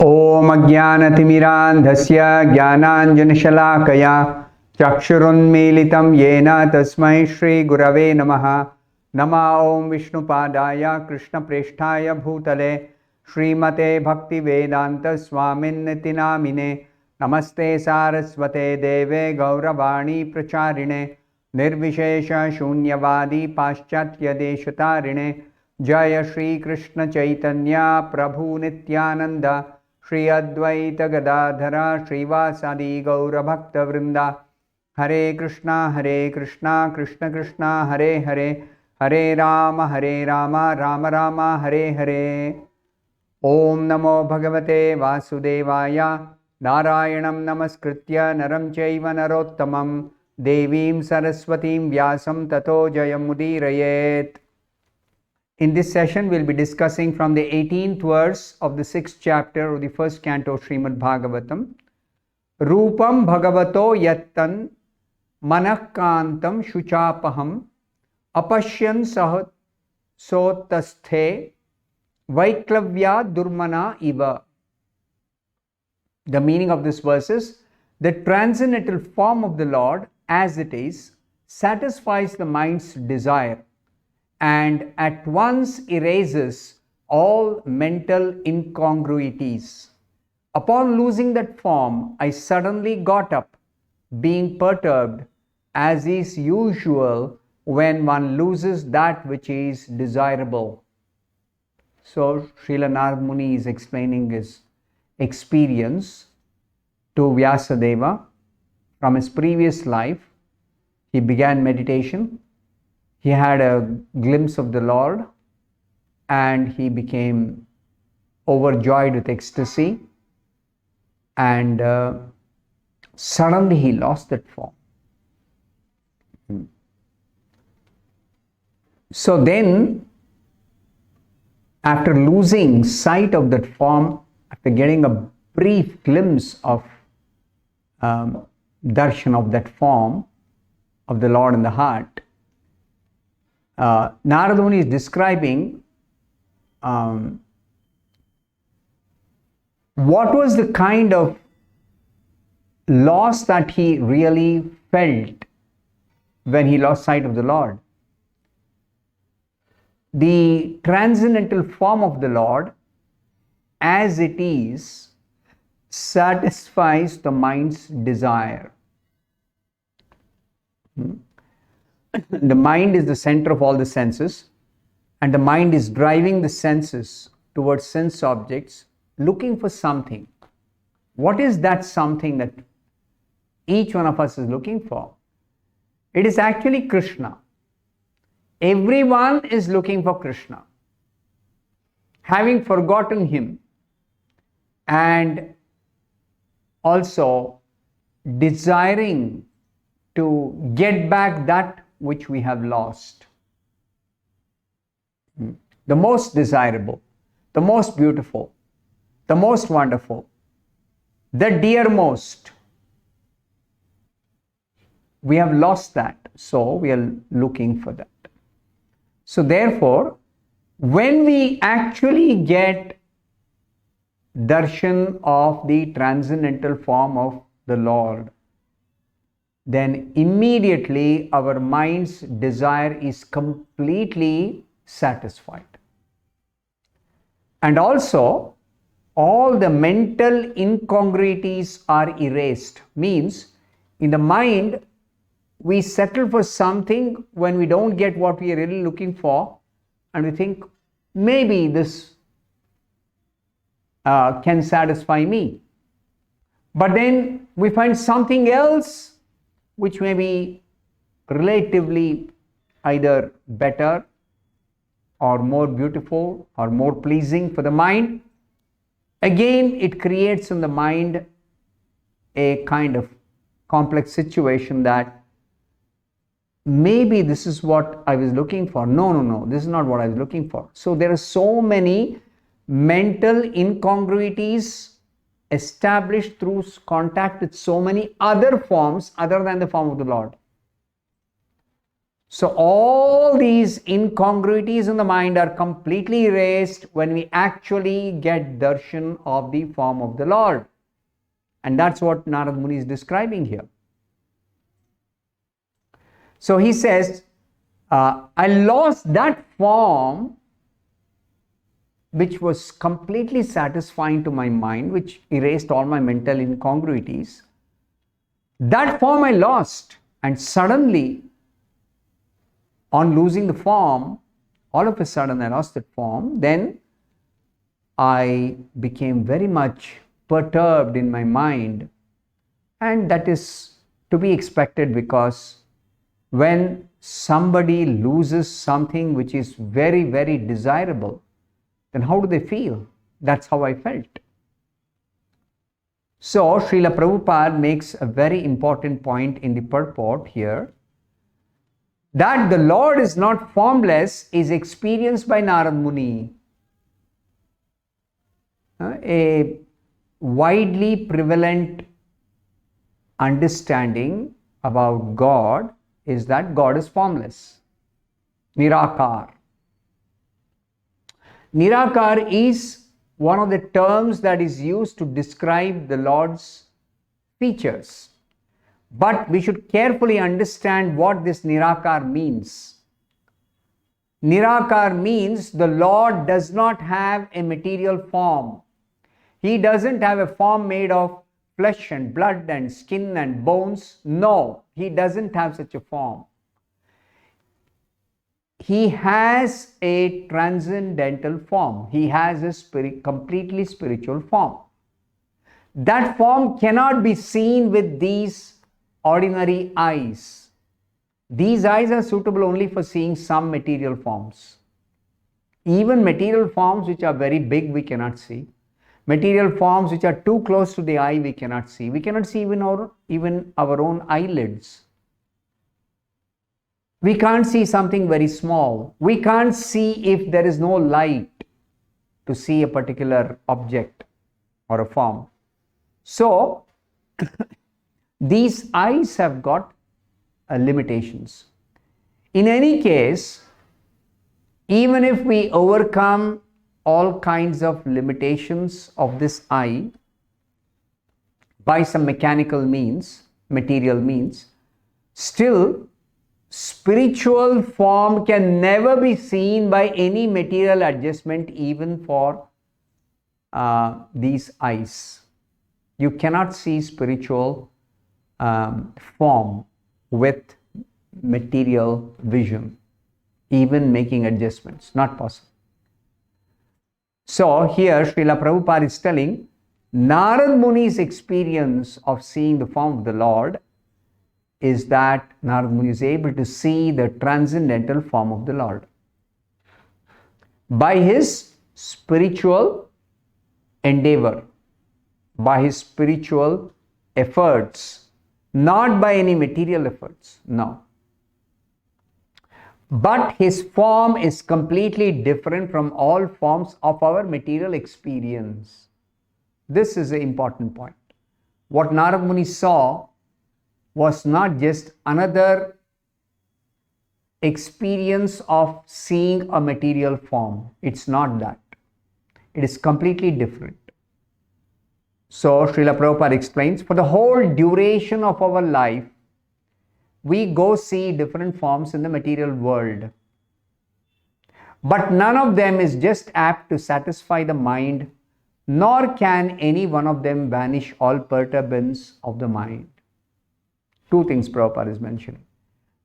Om Ajnanatimirandhasya Jnananjanashalakaya Chakshurunmilitam Yena Tasmai Shri Gurave Namaha. Nama Om Vishnupadaya Krishna Presthaya Bhutale Srimate Bhakti Vedanta Swamin Nitinamine. Namaste Saraswate Deve Gauravani Pracharine Nirvishesha Shunyavadi Paschatya Deshatarine. Jaya Shri Krishna Chaitanya Prabhu Nityananda Shri Advaita Gadadhara Srivasadi Gaura Bhakta Vrinda. Hare Krishna Krishna Krishna Hare Hare Hare Rama Rama Rama Hare Hare. Om Namo Bhagavate Vasudevaya. Narayanam Namaskritya Naram Chaiva Narottamam Devim Saraswatim Vyasam Tato Jayamudirayet. In this session, we will be discussing from the 18th verse of the 6th chapter of the first canto of Srimad Bhagavatam. Rupam Bhagavato Yattan Manakkantam Shuchapaham Apashyan Sahat Sotasthe Vaiklavya Durmana Iva. The meaning of this verse is: the transcendental form of the Lord as it is satisfies the mind's desire and at once erases all mental incongruities. Upon losing that form, I suddenly got up, being perturbed, as is usual when one loses that which is desirable. So, Srila Narad Muni is explaining his experience to Vyasadeva from his previous life. He began meditation. He had a glimpse of the Lord and he became overjoyed with ecstasy, and suddenly he lost that form. So then, after losing sight of that form, after getting a brief glimpse of darshan of that form of the Lord in the heart, Narada Muni is describing what was the kind of loss that he really felt when he lost sight of the Lord. The transcendental form of the Lord as it is satisfies the mind's desire. The mind is the center of all the senses, and the mind is driving the senses towards sense objects, looking for something. What is that something that each one of us is looking for? It is actually Krishna. Everyone is looking for Krishna. Having forgotten him and also desiring to get back that which we have lost. The most desirable, the most beautiful, the most wonderful, the dearmost. We have lost that, so we are looking for that. So therefore, when we actually get darshan of the transcendental form of the Lord, then immediately our mind's desire is completely satisfied. And also, all the mental incongruities are erased. Means, in the mind, we settle for something when we don't get what we are really looking for, and we think, maybe this can satisfy me. But then we find something else which may be relatively either better or more beautiful or more pleasing for the mind. Again, it creates in the mind a kind of complex situation that maybe this is what I was looking for. No, this is not what I was looking for. So there are so many mental incongruities established through contact with so many other forms other than the form of the Lord. So all these incongruities in the mind are completely erased when we actually get darshan of the form of the Lord. And that's what Narad Muni is describing here. So he says, I lost that form which was completely satisfying to my mind, which erased all my mental incongruities. That form I lost, and suddenly, on losing the form, all of a sudden I lost that form, then I became very much perturbed in my mind, and that is to be expected, because when somebody loses something which is very, very desirable, then how do they feel? That's how I felt. So Srila Prabhupada makes a very important point in the purport here, that the Lord is not formless is experienced by Narad Muni. A widely prevalent understanding about God is that God is formless, Nirakar. Nirakar is one of the terms that is used to describe the Lord's features. But we should carefully understand what this Nirakar means. Nirakar means the Lord does not have a material form. He doesn't have a form made of flesh and blood and skin and bones. No, he doesn't have such a form. He has a transcendental form. He has a completely spiritual form. That form cannot be seen with these ordinary eyes. These eyes are suitable only for seeing some material forms. Even material forms which are very big, we cannot see. Material forms which are too close to the eye, we cannot see. We cannot see even our own eyelids. We can't see something very small. We can't see if there is no light to see a particular object or a form. So, these eyes have got limitations. In any case, even if we overcome all kinds of limitations of this eye by some mechanical means, material means, still spiritual form can never be seen by any material adjustment, even for these eyes. You cannot see spiritual form with material vision, even making adjustments, not possible. So here Srila Prabhupada is telling Narad Muni's experience of seeing the form of the Lord is that Narad Muni is able to see the transcendental form of the Lord by his spiritual endeavor, by his spiritual efforts, not by any material efforts, no. But his form is completely different from all forms of our material experience. This is an important point. What Narad Muni saw was not just another experience of seeing a material form. It's not that. It is completely different. So Srila Prabhupada explains, for the whole duration of our life, we go see different forms in the material world. But none of them is just apt to satisfy the mind, nor can any one of them banish all perturbance of the mind. Two things Prabhupada is mentioning.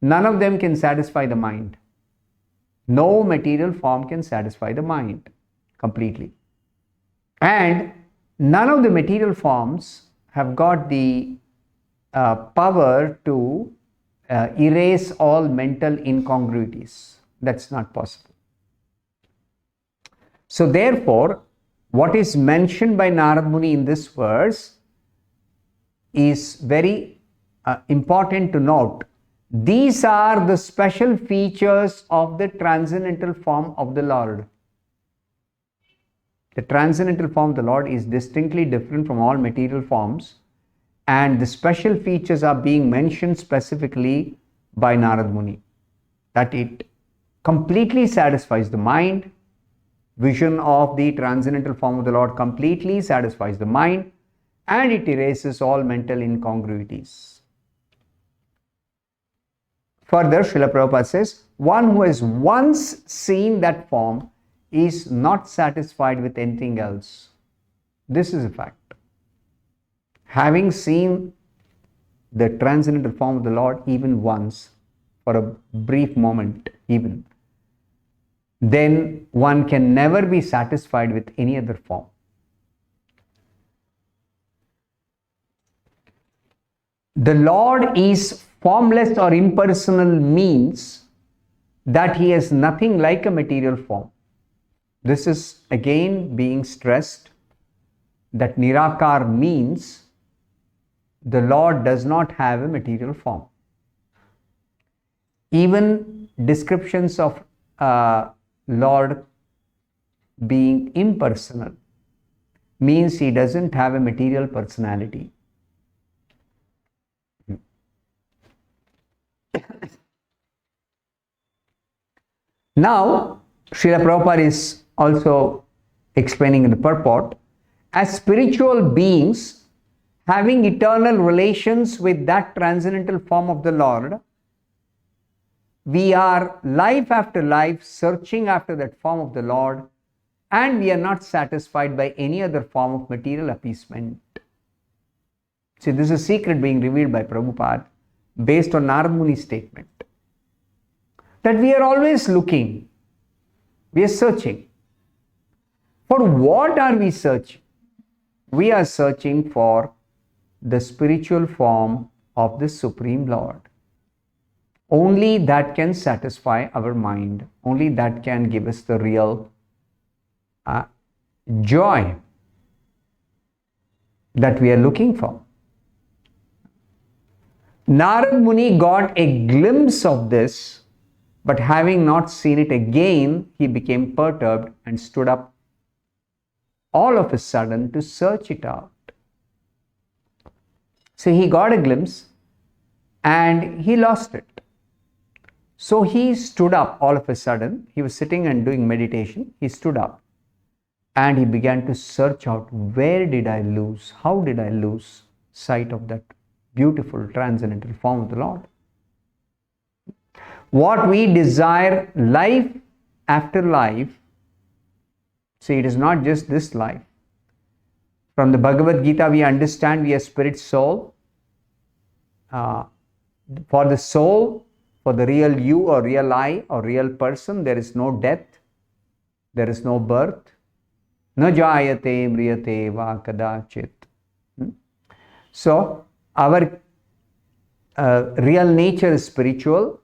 None of them can satisfy the mind. No material form can satisfy the mind completely. And none of the material forms have got the power to erase all mental incongruities. That's not possible. So therefore, what is mentioned by Narad Muni in this verse is very important to note. These are the special features of the transcendental form of the Lord. The transcendental form of the Lord is distinctly different from all material forms, and the special features are being mentioned specifically by Narad Muni. that it completely satisfies the mind. Vision of the transcendental form of the Lord completely satisfies the mind, and it erases all mental incongruities. Further, Srila Prabhupada says, one who has once seen that form is not satisfied with anything else. This is a fact. Having seen the transcendental form of the Lord even once, for a brief moment even, then one can never be satisfied with any other form. The Lord is formless or impersonal means that He has nothing like a material form. This is again being stressed, that Nirakar means the Lord does not have a material form. Even descriptions of Lord being impersonal means He doesn't have a material personality. Now, Srila Prabhupada is also explaining in the purport, as spiritual beings having eternal relations with that transcendental form of the Lord, we are life after life searching after that form of the Lord, and we are not satisfied by any other form of material appeasement. See, this is a secret being revealed by Prabhupada based on Narad Muni's statement, that we are always looking, we are searching. For what are we searching? We are searching for the spiritual form of the Supreme Lord. Only that can satisfy our mind. Only that can give us the real joy that we are looking for. Narad Muni got a glimpse of this, but having not seen it again, he became perturbed and stood up all of a sudden to search it out. So he got a glimpse and he lost it. So he stood up all of a sudden. He was sitting and doing meditation. He stood up and he began to search out, where did I lose? How did I lose sight of that beautiful transcendental form of the Lord? What we desire life after life, see, it is not just this life. From the Bhagavad Gita, we understand we are spirit soul. For the soul, for the real you or real I or real person, there is no death, there is no birth. Na jayate mriyate va kadachit. So, our real nature is spiritual,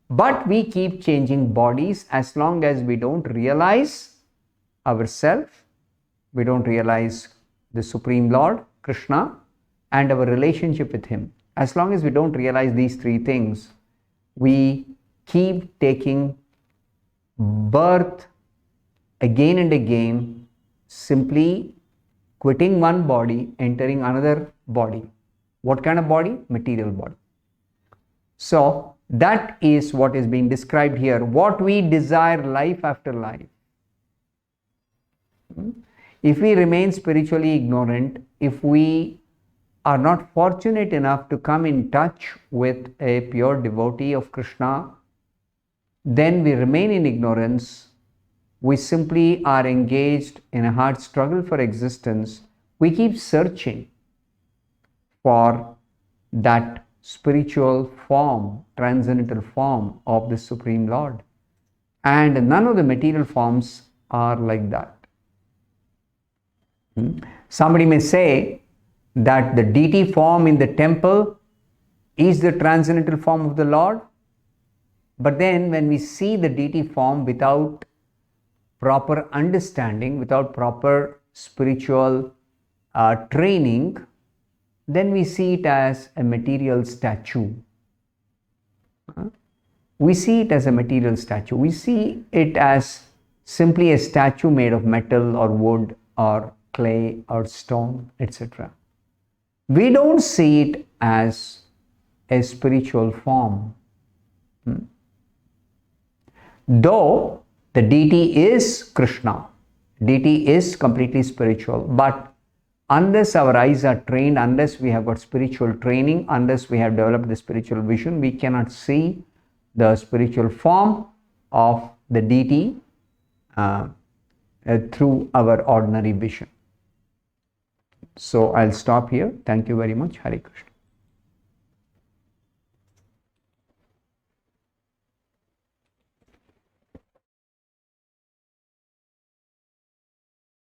but we keep changing bodies as long as we don't realize ourselves, we don't realize the Supreme Lord, Krishna, and our relationship with Him. As long as we don't realize these three things, we keep taking birth again and again, simply quitting one body, entering another body. What kind of body? Material body. So that is what is being described here. What we desire life after life. If we remain spiritually ignorant, if we are not fortunate enough to come in touch with a pure devotee of Krishna, then we remain in ignorance. We simply are engaged in a hard struggle for existence. We keep searching for that spiritual form, transcendental form of the Supreme Lord. And none of the material forms are like that. Somebody may say that the deity form in the temple is the transcendental form of the Lord. But then when we see the deity form without proper understanding, without proper spiritual training, then we see it as a material statue. We see it as a material statue. We see it as simply a statue made of metal or wood or clay or stone, etc. We don't see it as a spiritual form. Though the deity is Krishna, deity is completely spiritual, but unless our eyes are trained, unless we have got spiritual training, unless we have developed the spiritual vision, we cannot see the spiritual form of the deity through our ordinary vision. So I'll stop here. Thank you very much. Hare Krishna.